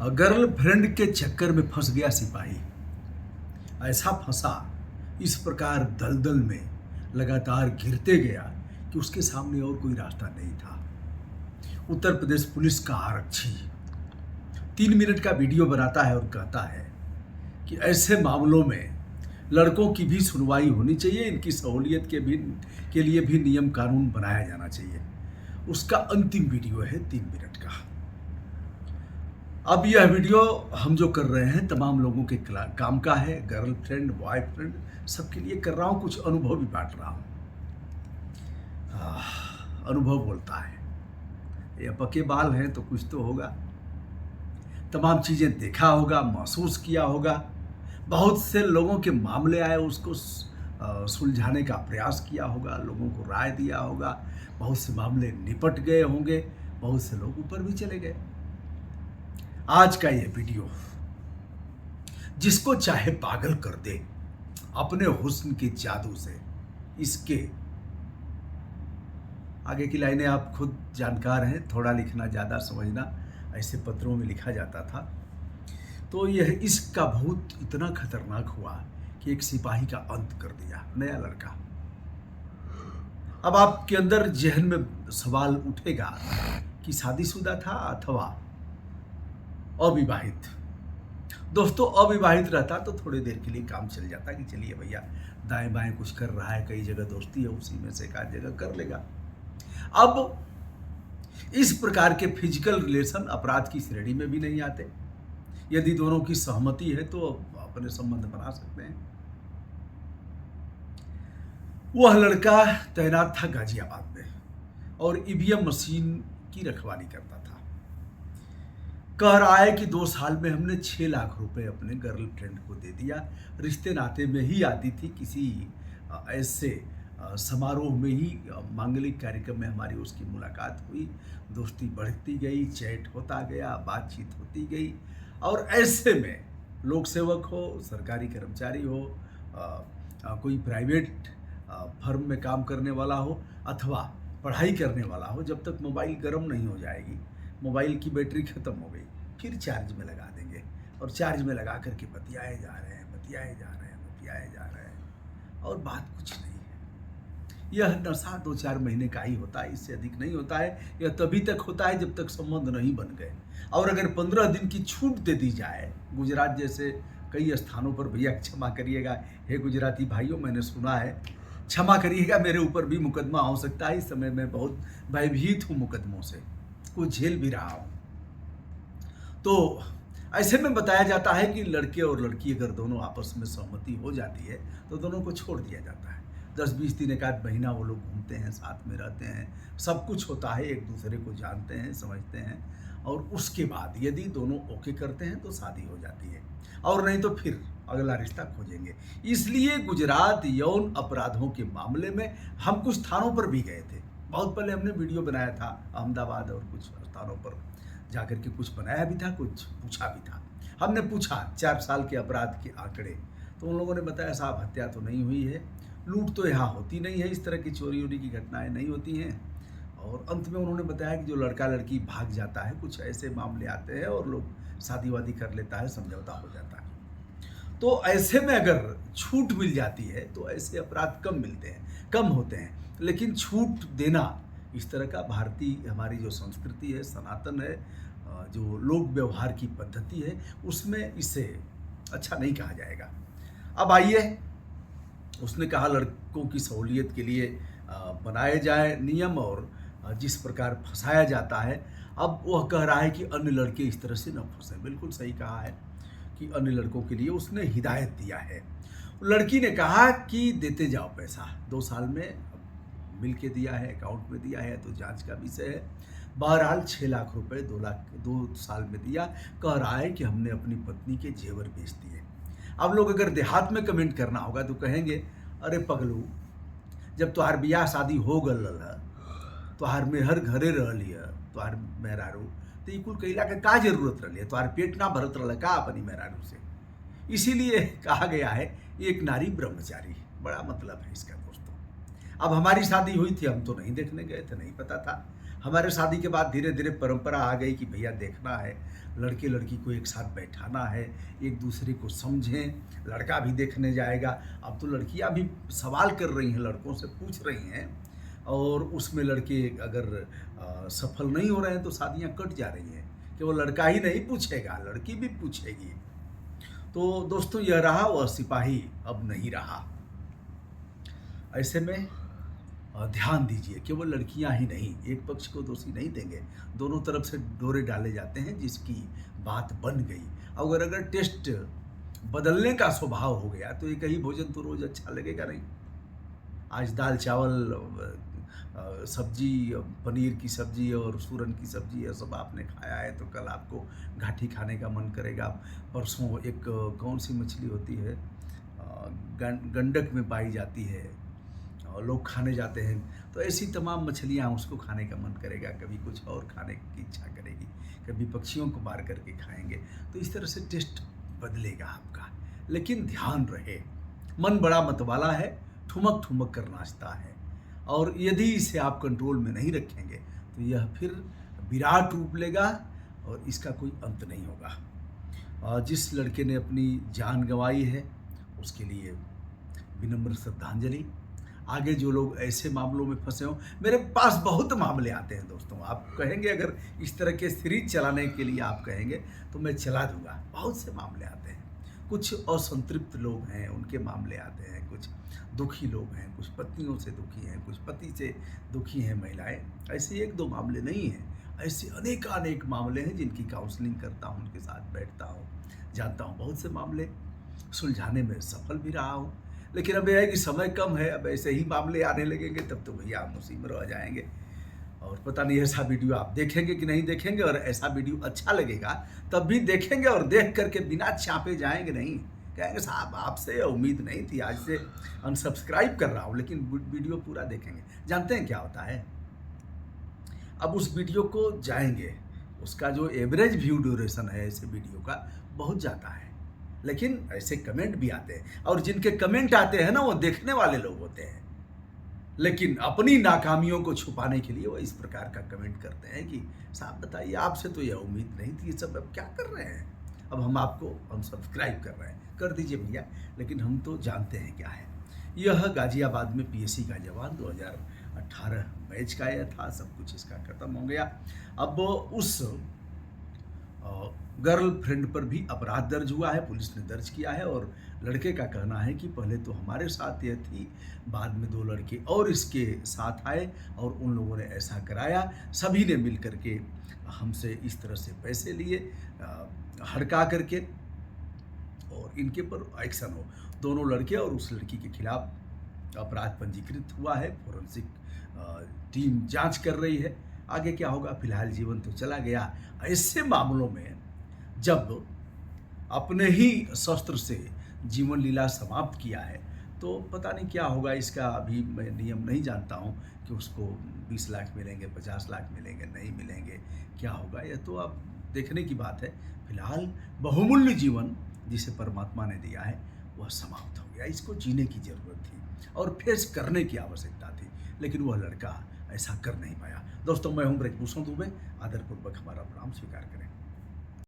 Girlfriend के चक्कर में फंस गया सिपाही। ऐसा फंसा, इस प्रकार दलदल में लगातार घिरते गया कि उसके सामने और कोई रास्ता नहीं था। उत्तर प्रदेश पुलिस का आरक्षी 3 मिनट का वीडियो बनाता है और कहता है कि ऐसे मामलों में लड़कों की भी सुनवाई होनी चाहिए, इनकी सहूलियत के लिए भी नियम कानून बनाया जाना चाहिए। उसका अंतिम वीडियो है 3 मिनट का। अब यह वीडियो हम जो कर रहे हैं तमाम लोगों के काम का है, गर्लफ्रेंड बॉयफ्रेंड सबके लिए कर रहा हूँ, कुछ अनुभव भी बांट रहा हूँ। अनुभव बोलता है, ये पके बाल हैं तो कुछ तो होगा, तमाम चीज़ें देखा होगा, महसूस किया होगा, बहुत से लोगों के मामले आए उसको सुलझाने का प्रयास किया होगा, लोगों को राय दिया होगा, बहुत से मामले निपट गए होंगे, बहुत से लोग ऊपर भी चले गए। आज का ये वीडियो जिसको चाहे पागल कर दे अपने हुस्न के जादू से। इसके आगे की लाइनें आप खुद जानकार हैं, थोड़ा लिखना ज़्यादा समझना, ऐसे पत्रों में लिखा जाता था। तो यह इसका भूत इतना खतरनाक हुआ कि एक सिपाही का अंत कर दिया, नया लड़का। अब आपके अंदर जहन में सवाल उठेगा कि शादीशुदा था अथवा अविवाहित। दोस्तों, अविवाहित रहता तो थोड़ी देर के लिए काम चल जाता कि चलिए भैया दाएं बाएं कुछ कर रहा है, कई जगह दोस्ती है, उसी में से एक आध जगह कर लेगा। अब इस प्रकार के फिजिकल रिलेशन अपराध की श्रेणी में भी नहीं आते। यदि दोनों की सहमति है तो अपने संबंध बना सकते हैं। वह लड़का तैनात था गाजियाबाद में और ईवीएम मशीन की रखवाली करता था। कह रहा है कि 2 साल में हमने 6 लाख रुपए अपने गर्लफ्रेंड को दे दिया। रिश्ते नाते में ही आती थी, किसी ऐसे समारोह में ही मांगलिक कार्यक्रम में हमारी उसकी मुलाकात हुई, दोस्ती बढ़ती गई, चैट होता गया, बातचीत होती गई। और ऐसे में लोक सेवक हो, सरकारी कर्मचारी हो, कोई प्राइवेट फर्म में काम करने वाला हो अथवा पढ़ाई करने वाला हो, जब तक मोबाइल गर्म नहीं हो जाएगी, मोबाइल की बैटरी खत्म हो गई, फिर चार्ज में लगा देंगे और चार्ज में लगा करके बतियाए जा रहे हैं, बतियाए जा रहे हैं, बतियाए जा रहे हैं और बात कुछ नहीं है। यह नशा 2-4 महीने का ही होता है, इससे अधिक नहीं होता है। यह तभी तक होता है जब तक संबंध नहीं बन गए। और अगर 15 दिन की छूट दे दी जाए, गुजरात जैसे कई स्थानों पर, भैया क्षमा करिएगा हे गुजराती भाइयों, मैंने सुना है, क्षमा करिएगा, मेरे ऊपर भी मुकदमा हो सकता है। इस समय मैं बहुत भयभीत हूँ मुकदमों से, कुछ झेल भी रहा हूँ। तो ऐसे में बताया जाता है कि लड़के और लड़की अगर दोनों आपस में सहमति हो जाती है तो दोनों को छोड़ दिया जाता है। 10-20 दिन, 1 महीना वो लोग घूमते हैं, साथ में रहते हैं, सब कुछ होता है, एक दूसरे को जानते हैं, समझते हैं और उसके बाद यदि दोनों ओके करते हैं तो शादी हो जाती है, और नहीं तो फिर अगला रिश्ता खोजेंगे। इसलिए गुजरात यौन अपराधों के मामले में हम कुछ थानों पर भी गए थे। बहुत पहले हमने वीडियो बनाया था अहमदाबाद और कुछ स्थानों पर जाकर के, कुछ बनाया भी था, कुछ पूछा भी था। हमने पूछा 4 साल के अपराध के आंकड़े, तो उन लोगों ने बताया साहब हत्या तो नहीं हुई है, लूट तो यहाँ होती नहीं है, इस तरह की चोरी वोरी की घटनाएं नहीं होती हैं। और अंत में उन्होंने बताया कि जो लड़का लड़की भाग जाता है, कुछ ऐसे मामले आते हैं और लोग शादी वादी कर लेता है, समझौता हो जाता है। तो ऐसे में अगर छूट मिल जाती है तो ऐसे अपराध कम मिलते हैं, कम होते हैं। लेकिन छूट देना इस तरह का भारतीय हमारी जो संस्कृति है, सनातन है, जो लोक व्यवहार की पद्धति है, उसमें इसे अच्छा नहीं कहा जाएगा। अब आइए, उसने कहा लड़कों की सहूलियत के लिए बनाए जाए नियम और जिस प्रकार फंसाया जाता है। अब वह कह रहा है कि अन्य लड़के इस तरह से न फंसे। बिल्कुल सही कहा है कि अन्य लड़कों के लिए उसने हिदायत दिया है। लड़की ने कहा कि देते जाओ पैसा, 2 साल में मिल के दिया है, अकाउंट में दिया है तो जांच का विषय है। बहरहाल 6 लाख रुपए 2 साल में दिया। कह रहा है कि हमने अपनी पत्नी के जेवर बेच दिए। अब लोग अगर देहात में कमेंट करना होगा तो कहेंगे, अरे पगलू, जब तोहार बियाह शादी हो गल, तोहार मेहर घरे रह लिया, तोहार मेहरारू, तो ये कुल कैला के का जरूरत रही है, तोहार पेट ना भरत रहा का अपनी मेहरारू से। इसीलिए कहा गया है एक नारी ब्रह्मचारी। बड़ा मतलब है इसका दोस्तों। अब हमारी शादी हुई थी, हम तो नहीं देखने गए थे, नहीं पता था। हमारे शादी के बाद धीरे धीरे परंपरा आ गई कि भैया देखना है, लड़के लड़की को एक साथ बैठाना है, एक दूसरे को समझें, लड़का भी देखने जाएगा। अब तो लड़कियां भी सवाल कर रही हैं, लड़कों से पूछ रही हैं, और उसमें लड़के अगर सफल नहीं हो रहे हैं तो शादियां कट जा रही हैं कि वो लड़का ही नहीं पूछेगा, लड़की भी पूछेगी। तो दोस्तों, यह रहा वह सिपाही अब नहीं रहा। ऐसे में ध्यान दीजिए, केवल लड़कियां ही नहीं, एक पक्ष को दोषी नहीं देंगे, दोनों तरफ से डोरे डाले जाते हैं जिसकी बात बन गई। अगर टेस्ट बदलने का स्वभाव हो गया तो एक ही भोजन तो रोज अच्छा लगेगा नहीं। आज दाल चावल सब्जी, पनीर की सब्जी और सूरन की सब्जी, यह सब आपने खाया है तो कल आपको घाटी खाने का मन करेगा। परसों एक कौन सी मछली होती है, गंडक में पाई जाती है, और लोग खाने जाते हैं, तो ऐसी तमाम मछलियाँ उसको खाने का मन करेगा। कभी कुछ और खाने की इच्छा करेगी, कभी पक्षियों को मार करके खाएंगे। तो इस तरह से टेस्ट बदलेगा आपका। लेकिन ध्यान रहे, मन बड़ा मतवाला है, ठुमक ठुमक कर नाचता है, और यदि इसे आप कंट्रोल में नहीं रखेंगे तो यह फिर विराट रूप लेगा और इसका कोई अंत नहीं होगा। और जिस लड़के ने अपनी जान गंवाई है उसके लिए विनम्र श्रद्धांजलि। आगे जो लोग ऐसे मामलों में फंसे हों, मेरे पास बहुत मामले आते हैं दोस्तों। आप कहेंगे, अगर इस तरह के सीरीज चलाने के लिए आप कहेंगे तो मैं चला दूंगा। बहुत से मामले आते हैं, कुछ असंतृप्त लोग हैं उनके मामले आते हैं, कुछ दुखी लोग हैं, कुछ पत्नियों से दुखी हैं, कुछ पति से दुखी हैं महिलाएं। ऐसे एक दो मामले नहीं हैं, ऐसे अनेक मामले हैं जिनकी काउंसलिंग करता हूं, उनके साथ बैठता हूं, जानता हूं। बहुत से मामले सुलझाने में सफल भी रहा हूं। लेकिन अब यह है कि समय कम है, अब ऐसे ही मामले आने लगेंगे तब तो भैया हम उसी में रह जाएंगे। और पता नहीं ऐसा वीडियो आप देखेंगे कि नहीं देखेंगे, और ऐसा वीडियो अच्छा लगेगा तब भी देखेंगे, और देख करके बिना चापे जाएंगे नहीं, कहेंगे साहब आपसे उम्मीद नहीं थी, आज से अनसब्सक्राइब कर रहा हूँ। लेकिन वीडियो पूरा देखेंगे। जानते हैं क्या होता है, अब उस वीडियो को जाएंगे, उसका जो एवरेज व्यू ड्यूरेशन है ऐसे वीडियो का बहुत ज़्यादा है, लेकिन ऐसे कमेंट भी आते हैं, और जिनके कमेंट आते हैं ना वो देखने वाले लोग होते हैं, लेकिन अपनी नाकामियों को छुपाने के लिए वो इस प्रकार का कमेंट करते हैं कि साहब बताइए, आपसे तो यह उम्मीद नहीं थी, ये सब अब क्या कर रहे हैं, अब हम आपको अनसब्सक्राइब कर रहे हैं। कर दीजिए भैया, लेकिन हम तो जानते हैं क्या है। यह गाजियाबाद में पीएससी का जवान 2018 बैच का यह था, सब कुछ इसका खत्म हो गया। अब उस गर्लफ्रेंड पर भी अपराध दर्ज हुआ है, पुलिस ने दर्ज किया है, और लड़के का कहना है कि पहले तो हमारे साथ यह थी, बाद में 2 लड़के और इसके साथ आए और उन लोगों ने ऐसा कराया, सभी ने मिल करके हमसे इस तरह से पैसे लिए, हड़का करके, और इनके पर एक्शन हो। दोनों लड़के और उस लड़की के खिलाफ अपराध पंजीकृत हुआ है, फोरेंसिक टीम जांच कर रही है। आगे क्या होगा, फिलहाल जीवन तो चला गया। ऐसे मामलों में जब अपने ही शस्त्र से जीवन लीला समाप्त किया है तो पता नहीं क्या होगा। इसका अभी मैं नियम नहीं जानता हूँ कि उसको 20 लाख मिलेंगे, 50 लाख मिलेंगे, नहीं मिलेंगे, क्या होगा, यह तो अब देखने की बात है। फिलहाल बहुमूल्य जीवन जिसे परमात्मा ने दिया है वह समाप्त हो गया। इसको जीने की ज़रूरत थी और फेस करने की आवश्यकता थी, लेकिन वह लड़का ऐसा कर नहीं पाया। दोस्तों, मैं हूं ब्रजभूषण दुबे, आदरपूर्वक हमारा प्रणाम स्वीकार करें।